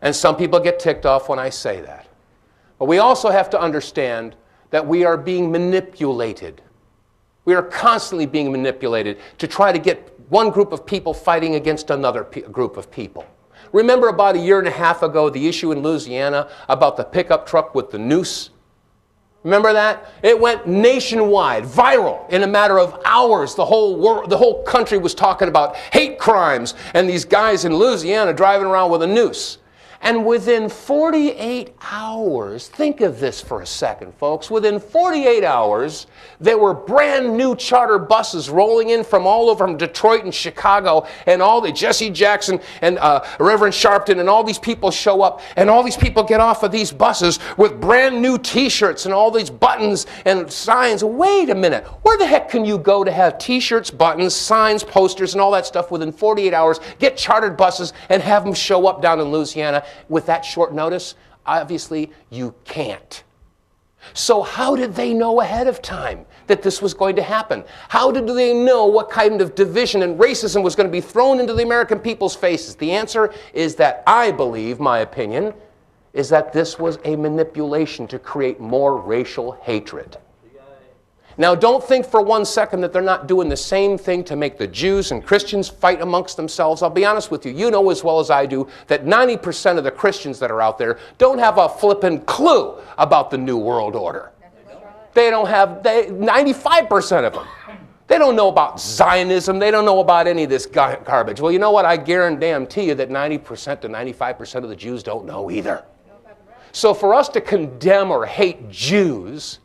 And some people get ticked off when I say that. But we also have to understand that we are being manipulated. We are constantly being manipulated to try to get one group of people fighting against another group of people. Remember about a year and a half ago, the issue in Louisiana about the pickup truck with the noose? Remember that? It went nationwide, viral, in a matter of hours. The whole country was talking about hate crimes and these guys in Louisiana driving around with a noose. And within 48 hours, think of this for a second, folks. Within 48 hours, there were brand new charter buses rolling in from all over from Detroit and Chicago, and all the Jesse Jackson and Reverend Sharpton and all these people show up, and all these people get off of these buses with brand new T-shirts and all these buttons and signs. Wait a minute, where the heck can you go to have T-shirts, buttons, signs, posters, and all that stuff within 48 hours, get chartered buses, and have them show up down in Louisiana with that short notice? Obviously, you can't. So how did they know ahead of time that this was going to happen? How did they know what kind of division and racism was going to be thrown into the American people's faces? The answer is that I believe, my opinion, is that this was a manipulation to create more racial hatred. Now, don't think for one second that they're not doing the same thing to make the Jews and Christians fight amongst themselves. I'll be honest with you. You know as well as I do that 90% of the Christians that are out there don't have a flippin' clue about the New World Order. They don't have, 95% of them. They don't know about Zionism. They don't know about any of this garbage. Well, you know what? I guarantee you that 90% to 95% of the Jews don't know either. So for us to condemn or hate Jews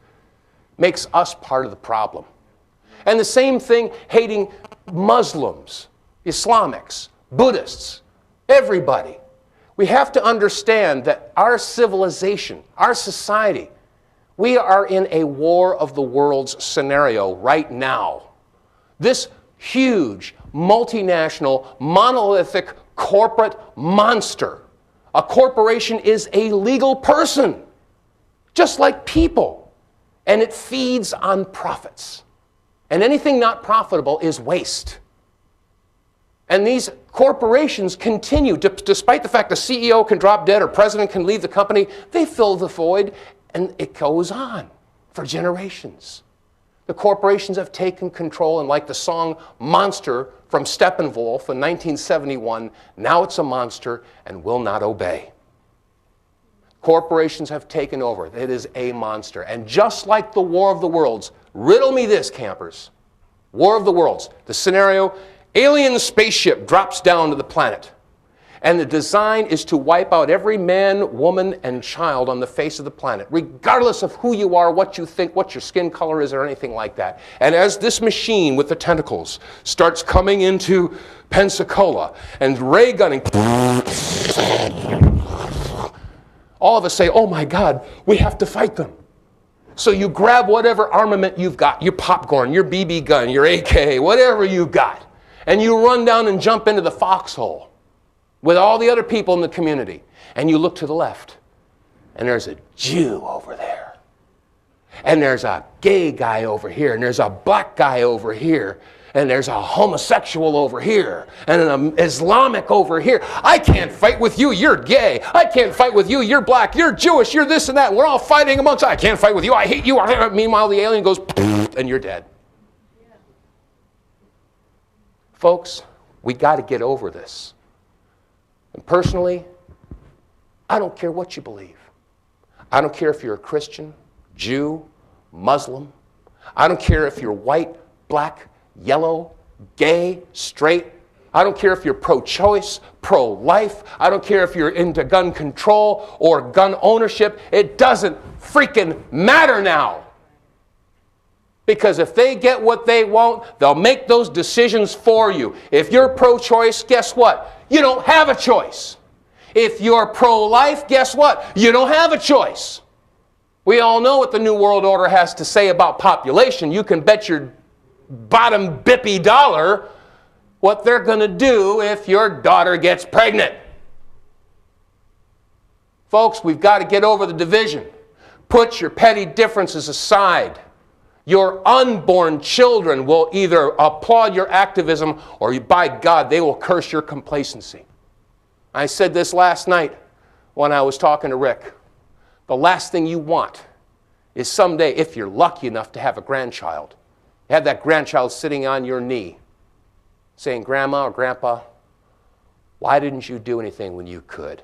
makes us part of the problem. And the same thing, hating Muslims, Islamics, Buddhists, everybody. We have to understand that our civilization, our society, we are in a war of the worlds scenario right now. This huge, multinational, monolithic corporate monster. A corporation is a legal person, just like people. And it feeds on profits. And anything not profitable is waste. And these corporations continue, despite the fact the CEO can drop dead or president can leave the company, they fill the void, and it goes on for generations. The corporations have taken control, and like the song Monster from Steppenwolf in 1971, now it's a monster and will not obey. Corporations have taken over. It is a monster. And just like the War of the Worlds, riddle me this, campers. War of the Worlds. The scenario, alien spaceship drops down to the planet. And the design is to wipe out every man, woman, and child on the face of the planet, regardless of who you are, what you think, what your skin color is, or anything like that. And as this machine with the tentacles starts coming into Pensacola and ray gunning, all of us say, oh my God, we have to fight them. So you grab whatever armament you've got, your popcorn, your BB gun, your AK, whatever you've got, and you run down and jump into the foxhole with all the other people in the community. And you look to the left, and there's a Jew over there. And there's a gay guy over here, and there's a black guy over here, and there's a homosexual over here, and an Islamic over here. I can't fight with you, you're gay. I can't fight with you, you're black, you're Jewish, you're this and that. We're all fighting amongst us. I can't fight with you, I hate you. Meanwhile, the alien goes, and you're dead. Yeah. Folks, we got to get over this. And personally, I don't care what you believe. I don't care if you're a Christian, Jew, Muslim. I don't care if you're white, black, yellow, gay, straight. I don't care if you're pro-choice, pro-life. I don't care if you're into gun control or gun ownership. It doesn't freaking matter now. Because if they get what they want, they'll make those decisions for you. If you're pro-choice, guess what? You don't have a choice. If you're pro-life, guess what? You don't have a choice. We all know what the New World Order has to say about population. You can bet your bottom bippy dollar what they're going to do if your daughter gets pregnant. Folks, we've got to get over the division. Put your petty differences aside. Your unborn children will either applaud your activism or, by God, they will curse your complacency. I said this last night. when I was talking to Rick. The last thing you want is someday, if you're lucky enough to have a grandchild, have that grandchild sitting on your knee saying, Grandma or Grandpa, why didn't you do anything when you could?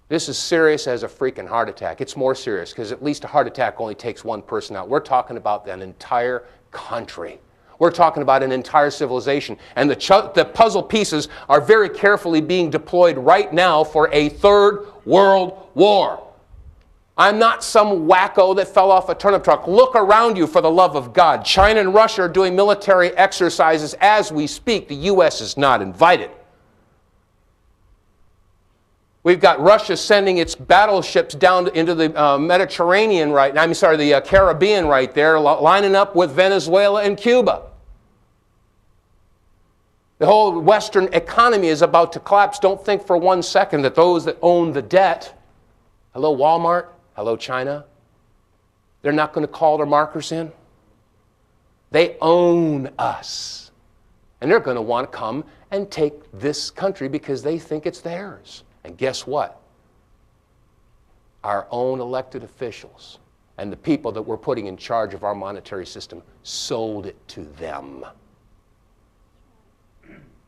This is serious as a freaking heart attack. It's more serious because at least a heart attack only takes one person out. We're talking about an entire country. We're talking about an entire civilization. And the puzzle pieces are very carefully being deployed right now for a third world war. I'm not some wacko that fell off a turnip truck. Look around you, for the love of God. China and Russia are doing military exercises as we speak. The U.S. is not invited. We've got Russia sending its battleships down into the Mediterranean right now. The Caribbean right there, lining up with Venezuela and Cuba. The whole Western economy is about to collapse. Don't think for 1 second that those that own the debt, hello Walmart, hello China, they're not going to call their markers in. They own us. And they're going to want to come and take this country because they think it's theirs. And guess what? Our own elected officials and the people that we're putting in charge of our monetary system sold it to them.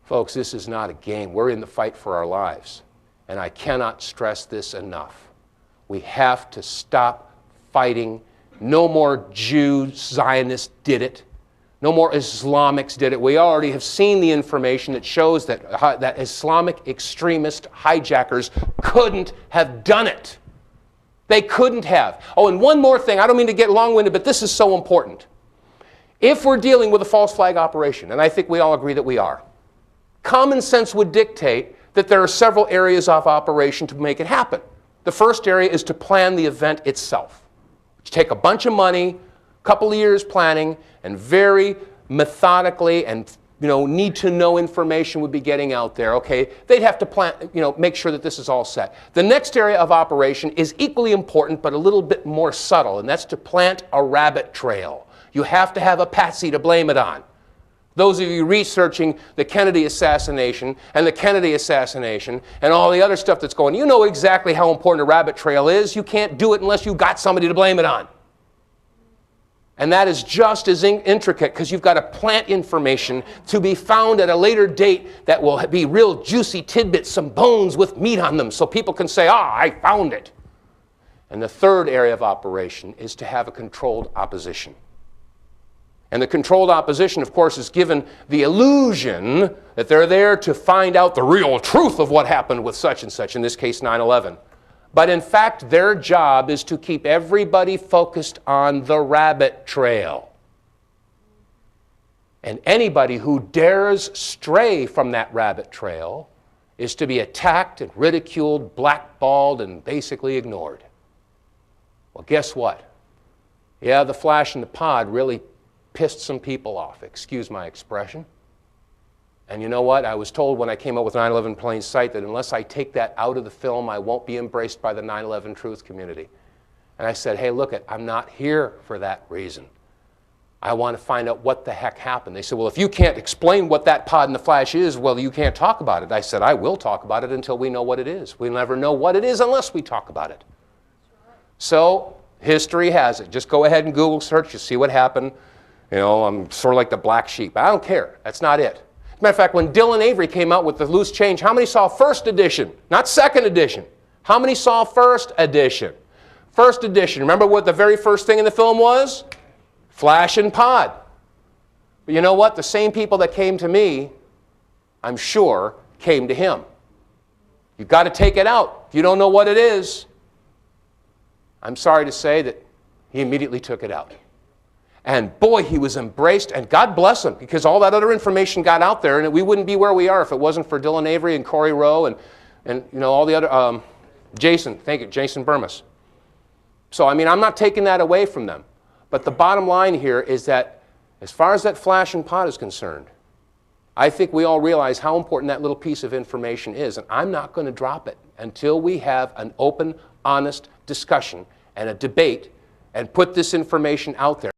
Folks, this is not a game. We're in the fight for our lives. And I cannot stress this enough. We have to stop fighting. No more Jews, Zionists did it. No more Islamics did it. We already have seen the information that shows that, that Islamic extremist hijackers couldn't have done it. They couldn't have. Oh, and one more thing. I don't mean to get long-winded, but this is so important. If we're dealing with a false flag operation, and I think we all agree that we are, common sense would dictate that there are several areas of operation to make it happen. The first area is to plan the event itself. You take a bunch of money, a couple of years planning, and very methodically and need-to-know information would be getting out there. Okay, they'd have to plan, make sure that this is all set. The next area of operation is equally important, but a little bit more subtle, and that's to plant a rabbit trail. You have to have a patsy to blame it on. Those of you researching the Kennedy assassination and all the other stuff that's going, you know exactly how important a rabbit trail is. You can't do it unless you've got somebody to blame it on. And that is just as intricate because you've got to plant information to be found at a later date that will be real juicy tidbits, some bones with meat on them, so people can say, I found it. And the third area of operation is to have a controlled opposition. And the controlled opposition, of course, is given the illusion that they're there to find out the real truth of what happened with such and such, in this case 9/11. But in fact, their job is to keep everybody focused on the rabbit trail. And anybody who dares stray from that rabbit trail is to be attacked and ridiculed, blackballed, and basically ignored. Well, guess what? Yeah, the flash in the pod really pissed some people off, excuse my expression. And you know what? I was told when I came up with 9/11 Plain Sight that unless I take that out of the film, I won't be embraced by the 9/11 truth community. And I said, hey, look, I'm not here for that reason. I want to find out what the heck happened. They said, well, if you can't explain what that pod in the flash is, well, you can't talk about it. I said, I will talk about it until we know what it is. We'll never know what it is unless we talk about it. So history has it. Just go ahead and Google search. You see what happened. I'm sort of like the black sheep. I don't care. That's not it. As a matter of fact, when Dylan Avery came out with the Loose Change, how many saw first edition? Not second edition. How many saw first edition? First edition. Remember what the very first thing in the film was? Flash and pod. But you know what? The same people that came to me, I'm sure, came to him. You've got to take it out. If you don't know what it is, I'm sorry to say that he immediately took it out. And boy, he was embraced, and God bless him, because all that other information got out there, and we wouldn't be where we are if it wasn't for Dylan Avery and Corey Rowe and all the other, Jason, thank you, Jason Burmis. So, I'm not taking that away from them. But the bottom line here is that as far as that flash and pod is concerned, I think we all realize how important that little piece of information is, and I'm not going to drop it until we have an open, honest discussion and a debate and put this information out there.